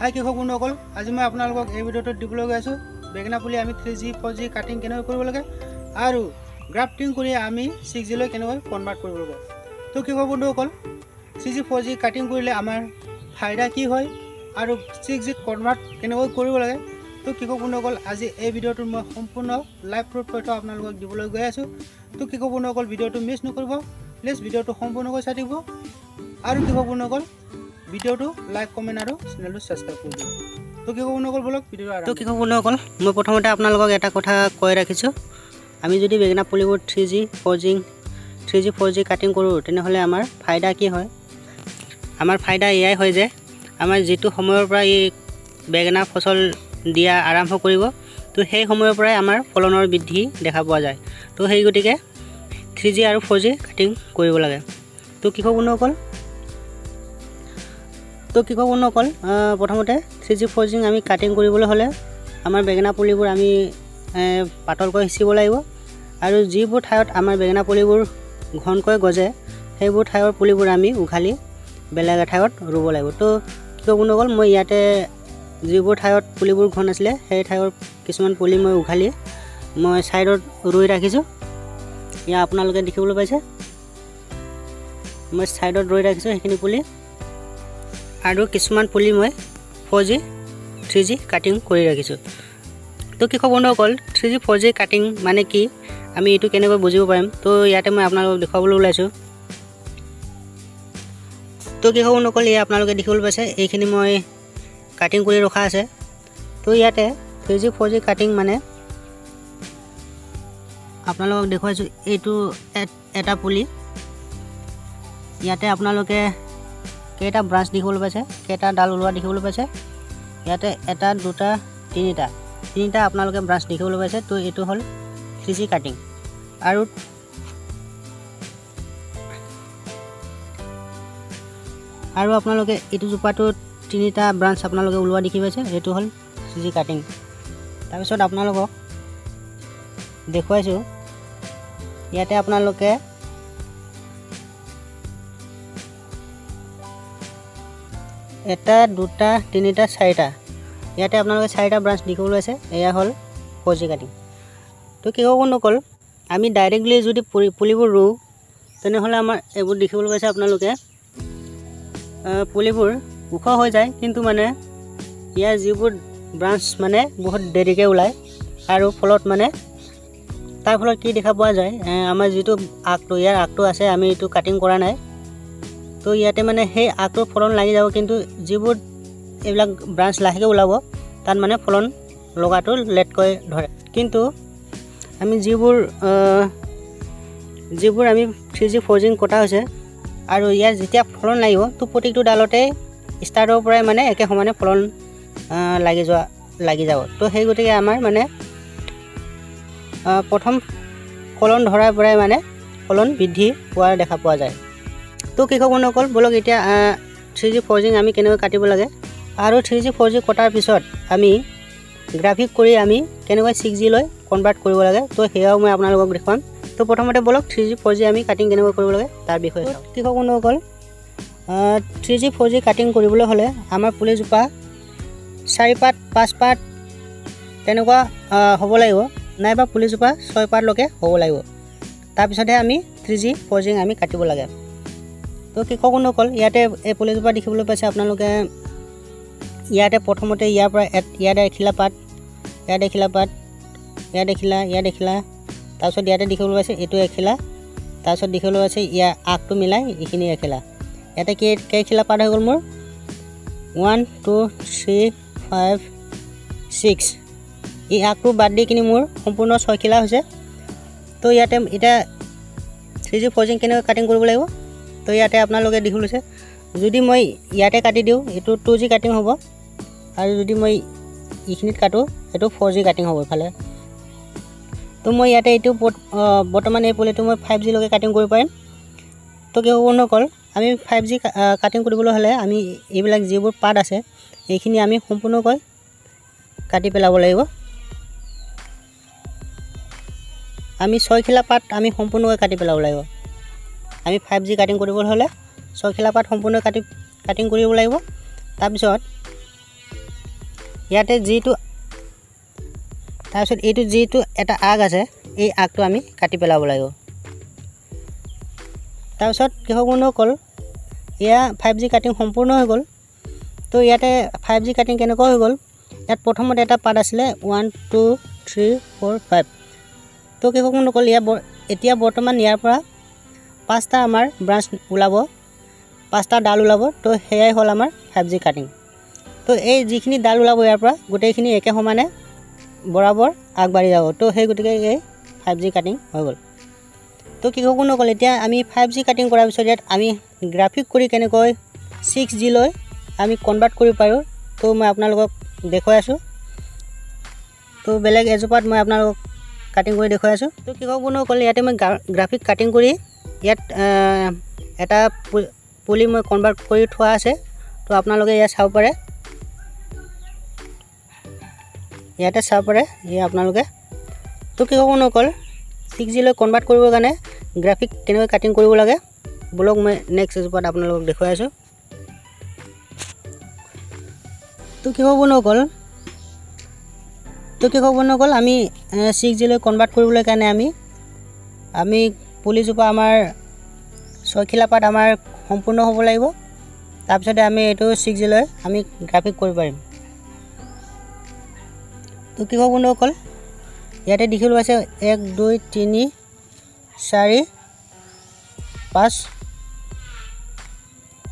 হাই কৃষক বন্ধুসকল, আজি মই আপোনালোকক এই ভিডিঅ'টোত দিবলৈ গৈ আছোঁ বেঙেনা পুলি আমি 3G 4G কাটিং কেনেকৈ কৰিব লাগে আৰু গ্ৰাফটিং কৰি আমি 6G লৈ কেনেকৈ কনভাৰ্ট কৰিব লাগে। তো কৃষক বন্ধুসকল, 3G 4G কাটিং কৰিলে আমাৰ ফাইদা কি হয় আৰু 6G কনভাৰ্ট কেনেকৈ কৰিব লাগে। তো কৃষক বন্ধুসকল, আজি এই ভিডিঅ'টোত মই সম্পূৰ্ণ লাইভ প্ৰুফ তথ্য আপোনালোকক দিবলৈ গৈ আছোঁ। তো কৃষক বন্ধুসকল, ভিডিঅ'টো মিছ নকৰিব, প্লিজ ভিডিঅ'টো সম্পূৰ্ণকৈ চাই থাকিব আৰু কৃষক বন্ধুসকল ভিডিঅ'টো লাইক কমেণ্ট আৰু চেনেলটো ছাবস্ক্ৰাইব কৰি দিব। তো কৃষক বন্ধুসকল বলক ভিডিঅ'টো। তো কৃষক বন্ধুসকল, মই প্ৰথমতে আপোনালোকক এটা কথা কৈ ৰাখিছোঁ, আমি যদি বেঙেনা পুলিবোৰ 3G 4G কাটিং কৰোঁ তেনেহ'লে আমাৰ ফাইদা কি হয়। আমাৰ ফাইদা এয়াই হয় যে আমাৰ যিটো সময়ৰ পৰা এই বেঙেনা ফচল দিয়া আৰম্ভ কৰিব, তো সেই সময়ৰ পৰাই আমাৰ ফলনৰ বৃদ্ধি দেখা পোৱা যায়। তো সেই গতিকে 3G আৰু 4G কাটিং কৰিব লাগে। তো কৃষক বন্ধুসকল প্ৰথমতে 3G 4G আমি কাটিং কৰিবলৈ হ'লে আমাৰ বেঙেনা পুলিবোৰ আমি পাতলকৈ সিঁচিব লাগিব আৰু যিবোৰ ঠাইত আমাৰ বেঙেনা পুলিবোৰ ঘনকৈ গজে সেইবোৰ ঠাইৰ পুলিবোৰ আমি উঘালি বেলেগ এঠাইত ৰুব লাগিব। তো কৃষক বন্ধুসকল, মই ইয়াতে যিবোৰ ঠাইত পুলিবোৰ ঘন আছিলে সেই ঠাইৰ কিছুমান পুলি মই উঘালি মই ছাইডত ৰুই ৰাখিছোঁ। ইয়াত আপোনালোকে দেখিবলৈ পাইছে, মই ছাইডত ৰুই ৰাখিছোঁ সেইখিনি পুলি আৰু কিছুমান পুলি মই 4G 3G কাটিং কৰি ৰাখিছোঁ। তো কৃষক বন্ধুসকল, 3G 4G কাটিং মানে কি, আমি এইটো কেনেকৈ বুজিব পাৰিম, তো ইয়াতে মই আপোনালোকক দেখুৱাবলৈ ওলাইছোঁ। তো কৃষক বন্ধুসকল, এয়া আপোনালোকে দেখিবলৈ পাইছে এইখিনি মই কাটিং কৰি ৰখা আছে। তো ইয়াতে 3G 4G কাটিং মানে আপোনালোকক দেখুৱাইছোঁ, এইটো এটা পুলি। ইয়াতে আপোনালোকে কেইটা ব্ৰাঞ্চ দেখিবলৈ পাইছে, কেইটা ডাল ওলোৱা দেখিবলৈ পাইছে। ইয়াতে এটা দুটা তিনিটা আপোনালোকে ব্ৰাঞ্চ দেখিবলৈ পাইছে। তো এইটো হ'ল 3G কাটিং আৰু আপোনালোকে এইটো জোপাটো তিনিটা ব্ৰাঞ্চ আপোনালোকে ওলোৱা দেখি পাইছে, এইটো হ'ল 3G কাটিং। তাৰপিছত আপোনালোকক দেখুৱাইছোঁ ইয়াতে আপোনালোকে এটা দুটা তিনিটা চাৰিটা, ইয়াতে আপোনালোকে চাৰিটা ব্ৰাঞ্চ দেখিবলৈ আছে, এয়া হ'ল 4G কাটিং। তো কৃষক বন্ধুসকল, আমি ডাইৰেক্টলি যদি পুলিবোৰ ৰুওঁ তেনেহ'লে আমাৰ এইবোৰ দেখিবলৈ পাইছে আপোনালোকে পুলিবোৰ ওখ হৈ যায়, কিন্তু মানে ইয়াৰ যিবোৰ ব্ৰাঞ্চ মানে বহুত দেৰিকৈ ওলায় আৰু ফলত মানে তাৰ ফলত কি দেখা পোৱা যায়, আমাৰ যিটো ইয়াৰ আগটো আছে আমি এইটো কাটিং কৰা নাই। তো ইয়াতে মানে সেই আগটোৰ ফলন লাগি যাব, কিন্তু যিবোৰ এইবিলাক ব্ৰাঞ্চ লাহেকৈ ওলাব তাত মানে ফলন লগাটো লেটকৈ ধৰে। কিন্তু আমি যিবোৰ আমি 3G 4G কটা হৈছে আৰু ইয়াৰ যেতিয়া ফলন লাগিব, তো প্ৰত্যেকটো ডালতে ষ্টাৰ্টৰ পৰাই মানে একে সমানে ফলন লাগি যাব। তো সেই গতিকে আমাৰ মানে প্ৰথম ফলন ধৰাৰ পৰাই মানে ফলন বৃদ্ধি হোৱা দেখা পোৱা যায়। তো কৃষক বন্ধুসকল বলক এতিয়া 3G 4G আমি কেনেকৈ কাটিব লাগে আৰু 3G 4G কটাৰ পিছত আমি গ্ৰাফিক কৰি আমি কেনেকৈ 6G লৈ কনভাৰ্ট কৰিব লাগে, তো সেয়াও মই আপোনালোকক দেখুৱাম। তো প্ৰথমতে বলক 3G 4G আমি কাটিং কেনেকৈ কৰিব লাগে তাৰ বিষয়ে চাওঁ। কৃষক বন্ধুসকল, 3G 4G কাটিং কৰিবলৈ হ'লে আমাৰ পুলিজোপা 4 পাত 5 পাত তেনেকুৱা হ'ব লাগিব, নাইবা পুলিজোপা 6 পাতলৈকে হ'ব লাগিব। তাৰপিছতহে আমি 3G 4G আমি কাটিব লাগে। তো কৃষক বন্ধুসকল, ইয়াতে এই পুলিজোপা দেখিবলৈ পাইছে আপোনালোকে, ইয়াতে প্ৰথমতে ইয়াৰ পৰা ইয়াতে এখিলা পাত, ইয়াত এখিলা, তাৰপিছত ইয়াতে দেখিবলৈ পাইছে এইটো এখিলা, তাৰপিছত দেখিবলৈ পাইছে ইয়াৰ আগটো মিলাই এইখিনি এখিলা। ইয়াতে কেইখিলা পাত হৈ গ'ল মোৰ 1 2 3 5 6, এই আগটো বাদ দি কিনি মোৰ সম্পূৰ্ণ 6খিলা হৈছে। তো ইয়াতে এতিয়া 3G 4G কেনেকৈ কাটিং কৰিব লাগিব, তো ইয়াতে আপোনালোকে দেখিবলৈ পাইছে, যদি মই ইয়াতে কাটি দিওঁ এইটো 2G কাটিং হ'ব, আৰু যদি মই এইখিনিত কাটোঁ এইটো 4G কাটিং হ'ব ইফালে। তো মই ইয়াতে এইটো বৰ্তমান এই পুলিটো মই 5G লৈকে কাটিং কৰিব পাৰিম। তো কৃষক বন্ধুসকল, আমি 5G কাটিং কৰিবলৈ হ'লে আমি এইবিলাক যিবোৰ পাত আছে এইখিনি আমি সম্পূৰ্ণকৈ কাটি পেলাব লাগিব। আমি 6খিলা পাত আমি সম্পূৰ্ণকৈ কাটি পেলাব লাগিব। আমি 5G কাটিং কৰিবলৈ হ'লে 6খিলা পাত সম্পূৰ্ণ কাটিং কৰিব লাগিব। তাৰপিছত ইয়াতে যিটো তাৰপিছত এইটো যিটো এটা আগ আছে এই আগটো আমি কাটি পেলাব লাগিব। তাৰপিছত কৃষক বন্ধুসকল এয়া 5G কাটিং সম্পূৰ্ণ হৈ গ'ল। তো ইয়াতে 5G কাটিং কেনেকুৱা হৈ গ'ল, ইয়াত প্ৰথমতে এটা পাত আছিলে 1 2 3 4 5। তো কৃষক বন্ধুসকল এতিয়া বৰ্তমান ইয়াৰ পৰা 5টা আমাৰ ব্ৰাঞ্চ ওলাব, 5টা ডাল ওলাব। তো সেয়াই হ'ল আমাৰ 5G কাটিং। তো এই যিখিনি ডাল ওলাব ইয়াৰ পৰা গোটেইখিনি একে সমানে বৰাবৰ আগবাঢ়ি যাব। তো সেই গতিকে এই 5G কাটিং হৈ গ'ল। তো কৃষক বন্ধুসকল এতিয়া আমি 5G কাটিং কৰাৰ পিছত ইয়াত আমি গ্ৰাফিক কৰি কেনেকৈ 6G লৈ আমি কনভাৰ্ট কৰিব পাৰোঁ তো মই আপোনালোকক দেখুৱাই আছোঁ। তো বেলেগ এজোপাত মই আপোনালোকক কাটিং কৰি দেখুৱাই আছোঁ। তো কৃষক বন্ধুসকল ইয়াতে মই গ্ৰাফিক কাটিং কৰি ইয়াত এটা পুলি মই কনভাৰ্ট কৰি থোৱা আছে। তো আপোনালোকে ইয়াত চাব পাৰে, ইয়াতে চাব পাৰে আপোনালোকে। তো কৃষক বন্ধুসকল 6G লৈ কনভাৰ্ট কৰিবৰ কাৰণে গ্ৰাফিক কেনেকৈ কাটিং কৰিব লাগে বলক মই নেক্সট এজোপাত আপোনালোকক দেখুৱাই আছোঁ। তো কৃষক বন্ধুসকল আমি 6G লৈ কনভাৰ্ট কৰিবলৈ কাৰণে আমি পুলিজোপা আমাৰ 6 খিলা পাত আমাৰ সম্পূৰ্ণ হ'ব লাগিব। তাৰপিছতে আমি এইটো 6G লৈ আমি গ্ৰাফিক কৰিব পাৰিম। তো কৃষক বন্ধুসকল ইয়াতে দেখিবলৈ আছে 1 2 3 4 5,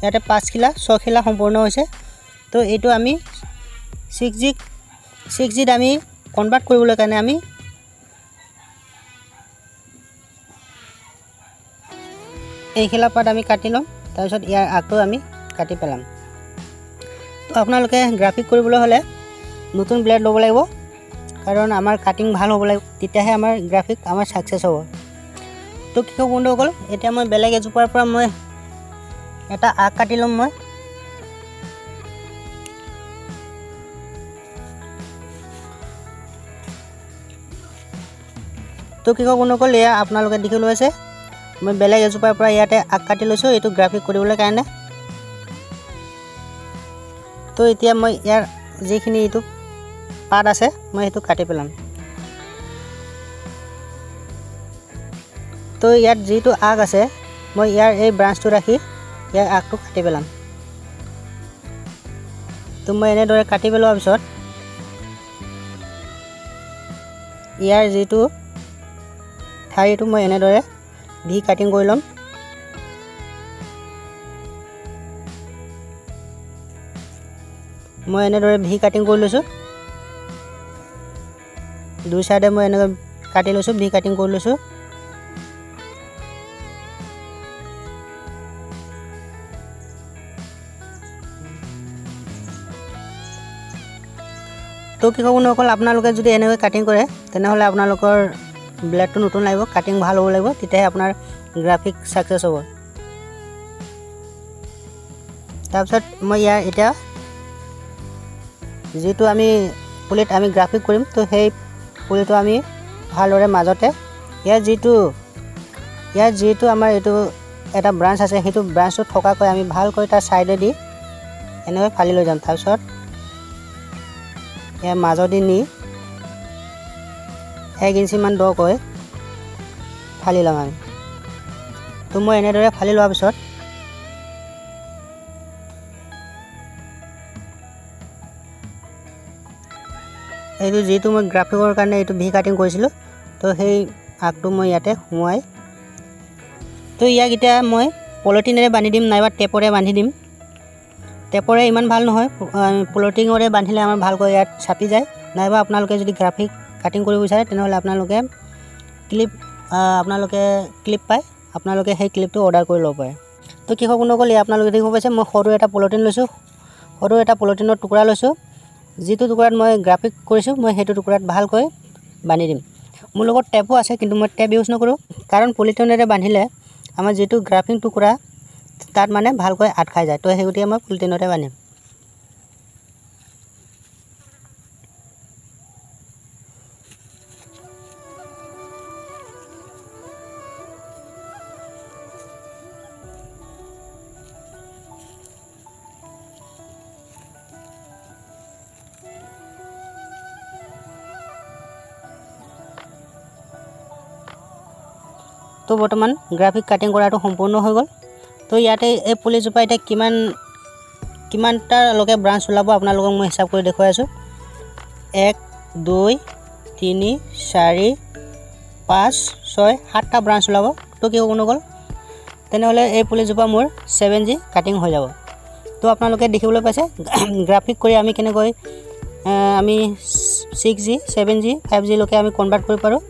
ইয়াতে 5 খিলা 6 খিলা সম্পূৰ্ণ হৈছে। তো এইটো আমি 6Gত আমি কনভাৰ্ট কৰিবলৈ কাৰণে আমি এই খিলা পাত আমি কাটি ল'ম, তাৰপিছত ইয়াৰ আগটো আমি কাটি পেলাম। তো আপোনালোকে গ্ৰাফিক কৰিবলৈ হ'লে নতুন ব্লেড ল'ব লাগিব, কাৰণ আমাৰ কাটিং ভাল হ'ব লাগিব, তেতিয়াহে আমাৰ গ্ৰাফিক আমাৰ ছাকচেছ হ'ব। তো কৃষক বন্ধুসকল এতিয়া মই বেলেগ এজোপাৰ পৰা মই এটা আগ কাটি ল'ম। মই তো কৃষক বন্ধুসকল এয়া আপোনালোকে দেখিবলৈ আছে মই বেলেগ এজোপাৰ পৰা ইয়াতে আগ কাটি লৈছোঁ এইটো গ্ৰাফিক কৰিবলৈ কাৰণে। তো এতিয়া মই ইয়াৰ যিখিনি এইটো পাত আছে মই সেইটো কাটি পেলাম। তো ইয়াত যিটো আগ আছে মই ইয়াৰ এই ব্ৰাঞ্চটো ৰাখি ইয়াৰ আগটো কাটি পেলাম। তো মই এনেদৰে কাটি পেলোৱাৰ পিছত ইয়াৰ যিটো ঠাৰিটো মই এনেদৰে ভি কাটিং কৰি ল'ম। মই এনেদৰে ভি কাটিং কৰি লৈছোঁ, দুই চাইডে মই এনেকৈ কাটি লৈছোঁ, ভি কাটিং কৰি লৈছোঁ। তো কৃষক বন্ধুসকল আপোনালোকে যদি এনেকৈ কাটিং কৰে তেনেহ'লে আপোনালোকৰ ব্লেডটো নতুন লাগিব, কাটিং ভাল হ'ব লাগিব, তেতিয়াহে আপোনাৰ গ্ৰাফিক ছাকচেছ হ'ব। তাৰপিছত মই ইয়াৰ এতিয়া যিটো আমি পুলিত আমি গ্ৰাফিক কৰিম তো সেই পুলিটো আমি ভালদৰে মাজতে ইয়াৰ যিটো আমাৰ এইটো এটা ব্ৰাঞ্চ আছে সেইটো ব্ৰাঞ্চটো থকাকৈ আমি ভালকৈ তাৰ ছাইডেদি এনেকৈ ফালি লৈ যাম। তাৰপিছত ইয়াৰ মাজেদি নি 1 ইঞ্চিমান দকৈ ফালি ল'ম আমি। তো মই এনেদৰে ফালি লোৱাৰ পিছত এইটো যিটো মই গ্ৰাফিকৰ কাৰণে এইটো ভি কাটিং কৰিছিলোঁ তো সেই আগটো মই ইয়াতে সোমোৱাই তো ইয়াক এতিয়া মই পলিথিনেৰে বান্ধি দিম নাইবা টেপৰে বান্ধি দিম। টেপৰে ইমান ভাল নহয়, পলিথিনৰে বান্ধিলে আমাৰ ভালকৈ ইয়াত চাপি যায়। নাইবা আপোনালোকে যদি গ্ৰাফিক কাটিং কৰিব বিচাৰে তেনেহ'লে আপোনালোকে ক্লিপ পায়, আপোনালোকে সেই ক্লিপটো অৰ্ডাৰ কৰি ল'ব পাৰে। তো কৃষক বন্ধুসকল আপোনালোকে দেখিব পাইছে মই সৰু এটা পলিথিন লৈছোঁ, সৰু এটা পলিথিনৰ টুকুৰা লৈছোঁ। যিটো টুকুৰাত মই গ্ৰাফিক কৰিছোঁ মই সেইটো টুকুৰাত ভালকৈ বান্ধি দিম। মোৰ লগত টেপো আছে কিন্তু মই টেপ ইউজ নকৰোঁ, কাৰণ পলিথিনেৰে বান্ধিলে আমাৰ যিটো গ্ৰাফিক টুকুৰা তাত মানে ভালকৈ আট খাই যায়। তো সেই গতিকে মই পলিথিনতে বান্ধিম। তো বৰ্তমান গ্ৰাফিক কাটিং কৰাটো সম্পূৰ্ণ হৈ গ'ল। তো ইয়াতে এই পুলিজোপা এতিয়া কিমানটালৈকে ব্ৰাঞ্চ ওলাব আপোনালোকক মই হিচাপ কৰি দেখুৱাই আছোঁ। 1 2 3 4 5 6 7টা ব্ৰাঞ্চ ওলাব। তো কি হ'ব নগ'ল, তেনেহ'লে এই পুলিজোপা মোৰ 7G কাটিং হৈ যাব। তো আপোনালোকে দেখিবলৈ পাইছে গ্ৰাফিক কৰি আমি কেনেকৈ আমি 6G 7G 5Gলৈকে আমি কনভাৰ্ট কৰিব পাৰোঁ।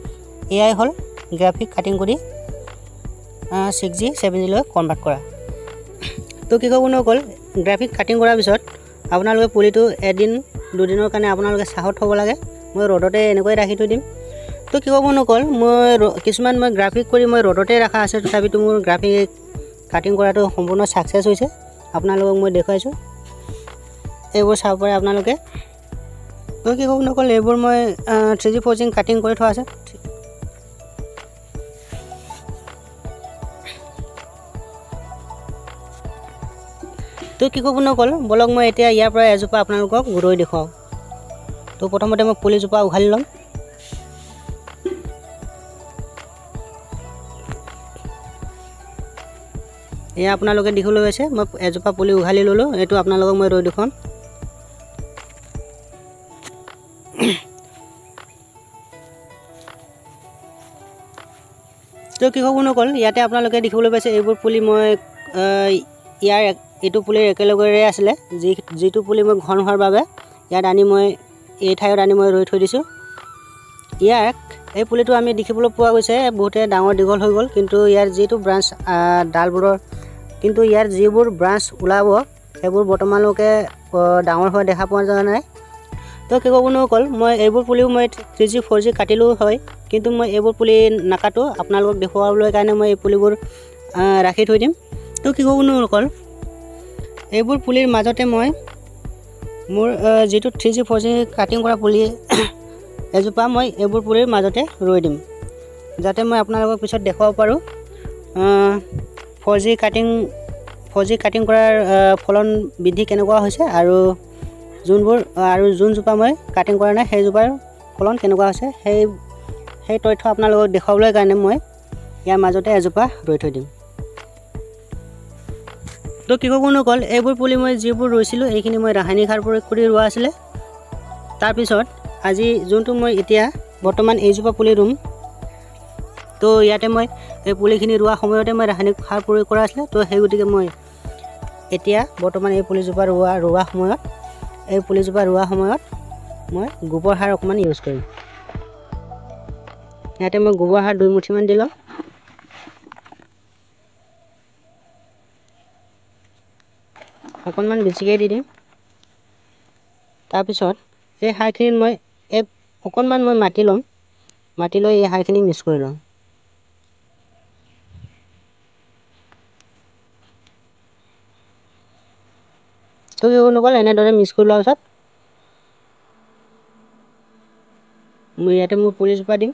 এয়াই হ'ল গ্ৰাফিক কাটিং কৰি 6G 7Gলৈ কনভাৰ্ট কৰা। তো কি ক'ব নকল, গ্ৰাফিক কাটিং কৰাৰ পিছত আপোনালোকে পুলিটো এদিন দুদিনৰ কাৰণে আপোনালোকে ছাঁত থ'ব লাগে। মই ৰ'দতে এনেকৈ ৰাখি থৈ দিম। তো কি ক'ব নকল, কিছুমান মই গ্ৰাফিক কৰি মই ৰ'দতে ৰখা আছে, তথাপিতো মোৰ গ্ৰাফিক কাটিং কৰাটো সম্পূৰ্ণ ছাকচেছ হৈছে। আপোনালোকক মই দেখুৱাইছোঁ, এইবোৰ চাব পাৰে আপোনালোকে। তো কি ক'ব নকল, এইবোৰ মই 3G ফৰ্জিং কাটিং কৰি থোৱা আছে। তো কি ক'ব নকল, বলক মই এতিয়া ইয়াৰ পৰা এজোপা আপোনালোকক ৰৈ দেখুৱাওঁ। তো প্ৰথমতে মই পুলিজোপা উঘালি ল'ম। এয়া আপোনালোকে দেখিবলৈ পাইছে, মই এজোপা পুলি উঘালি ল'লোঁ। এইটো আপোনালোকক মই ৰৈ দেখুৱাম। তো কি ক'ব নকল, ইয়াতে আপোনালোকে দেখিবলৈ পাইছে এইবোৰ পুলি মই এইটো পুলিৰ একেলগেৰে আছিলে, যিটো পুলি মই ঘন হোৱাৰ বাবে ইয়াত আনি মই এই ঠাইত আনি মই ৰৈ থৈ দিছোঁ। এই পুলিটো আমি দেখিবলৈ পোৱা গৈছে বহুতে ডাঙৰ দীঘল হৈ গ'ল, কিন্তু ইয়াৰ যিটো ব্ৰাঞ্চ ডালবোৰৰ কিন্তু ইয়াৰ যিবোৰ ব্ৰাঞ্চ ওলাব সেইবোৰ বৰ্তমানলৈকে ডাঙৰ হোৱা দেখা পোৱা যোৱা নাই। তো কি ক'ব নকল, মই এইবোৰ পুলিও মই 3G 4G কাটিলোঁ হয়, কিন্তু মই এইবোৰ পুলি নাকাটো। আপোনালোকক দেখুৱাবলৈ কাৰণে মই এই পুলিবোৰ ৰাখি থৈ দিম। তো কি ক'ব নকল, এইবোৰ পুলিৰ মাজতে মই মোৰ যিটো 3G 4G কাটিং কৰা পুলি এজোপা মই এইবোৰ পুলিৰ মাজতে ৰৈ দিম, যাতে মই আপোনালোকক পিছত দেখুৱাব পাৰোঁ 4G কাটিং কৰাৰ ফলন বৃদ্ধি কেনেকুৱা হৈছে, আৰু যোনজোপা মই কাটিং কৰা নাই সেইজোপাৰ ফলন কেনেকুৱা হৈছে, সেই তথ্য আপোনালোকক দেখুৱাবলৈ কাৰণে মই ইয়াৰ মাজতে এজোপা ৰৈ থৈ দিম। তো কি ক'ব নকল, এইবোৰ পুলি মই যিবোৰ ৰুইছিলোঁ এইখিনি মই ৰাসায়নিক সাৰ প্ৰয়োগ কৰি ৰোৱা আছিলে। তাৰপিছত আজি যোনটো মই এতিয়া বৰ্তমান এইজোপা পুলি ৰুম, তো ইয়াতে মই এই পুলিখিনি ৰোৱা সময়তে মই ৰাসায়নিক সাৰ প্ৰয়োগ কৰা আছিলে। তো সেই গতিকে মই এতিয়া বৰ্তমান এই পুলিজোপা ৰোৱা সময়ত মই গোবৰ সাৰ অকণমান ইউজ কৰিম। ইয়াতে মই গোবৰ সাৰ 2 মুঠিমান দি ল'ম। অকণমান বেছিকৈ দি দিম। তাৰপিছত এই সাৰখিনিত মই অকণমান মাটি ল'ম, মাটি লৈ এই সাৰখিনি মিক্স কৰি ল'ম। তো নকল, এনেদৰে মিক্স কৰি লোৱাৰ পিছত মই ইয়াতে মোৰ পুলিজোপা দিম।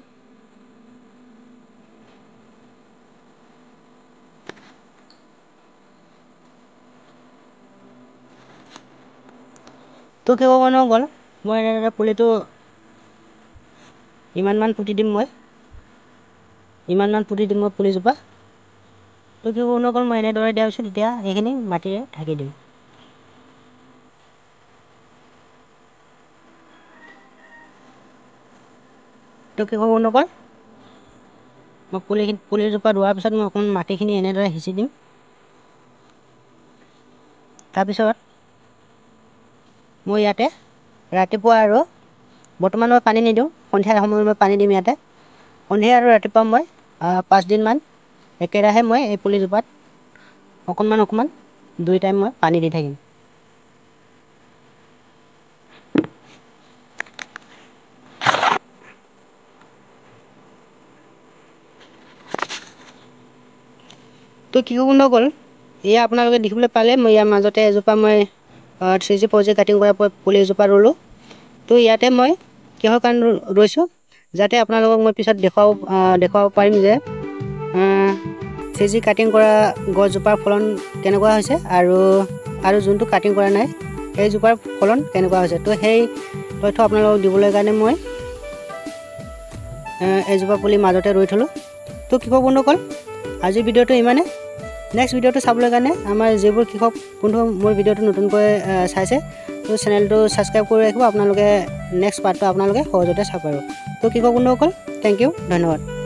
তো কি ক'ব নগ'ল, মই এনেদৰে পুলিটো ইমানমান পুতি দিম মই পুলিজোপা। তো কি ক'ব নগ'ল, মই এনেদৰে দিয়াৰ পিছত এতিয়া এইখিনি মাটিৰে ঢাকি দিম। তো কি ক'ব নকল, মই পুলিজোপা ৰোৱাৰ পিছত মই অকণমান মাটিখিনি এনেদৰে সিঁচি দিম। তাৰপিছত মই ইয়াতে ৰাতিপুৱা আৰু বৰ্তমান মই পানী নিদিওঁ, সন্ধিয়া সময়ত মই পানী দিম। ইয়াতে সন্ধিয়া আৰু ৰাতিপুৱা মই 5 দিনমান একেৰাহে মই এই পুলিজোপাত অকণমান 2 টাইম মই পানী দি থাকিম। তো কি ক'ব নগ'ল, এয়া আপোনালোকে দেখিবলৈ পালে মই ইয়াৰ মাজতে এজোপা মই 3G 4G কাটিং কৰা পুলি এজোপা ৰুলোঁ। তো ইয়াতে মই কিহৰ কাৰণে ৰৈছোঁ, যাতে আপোনালোকক মই পিছত দেখুৱাব পাৰিম যে 3G কাটিং কৰা গছজোপাৰ ফলন কেনেকুৱা হৈছে, আৰু যোনটো কাটিং কৰা নাই সেইজোপাৰ ফলন কেনেকুৱা হৈছে। তো সেই তথ্য আপোনালোকক দিবলৈ কাৰণে মই এজোপা পুলি মাজতে ৰুই থ'লোঁ। তো কৃষক বন্ধুসকল আজিৰ ভিডিঅ'টো ইমানে নেক্সট ভিডিঅ'টো চাবলৈ কাৰণে আমাৰ যিবোৰ কৃষক বন্ধু মোৰ ভিডিঅ'টো নতুনকৈ চাইছে তো চেনেলটো ছাবস্ক্ৰাইব কৰি ৰাখিব আপোনালোকে নেক্সট পাৰ্টটো আপোনালোকে সহজতে চাব পাৰিব তো কৃষক বন্ধুসকল থেংক ইউ ধন্যবাদ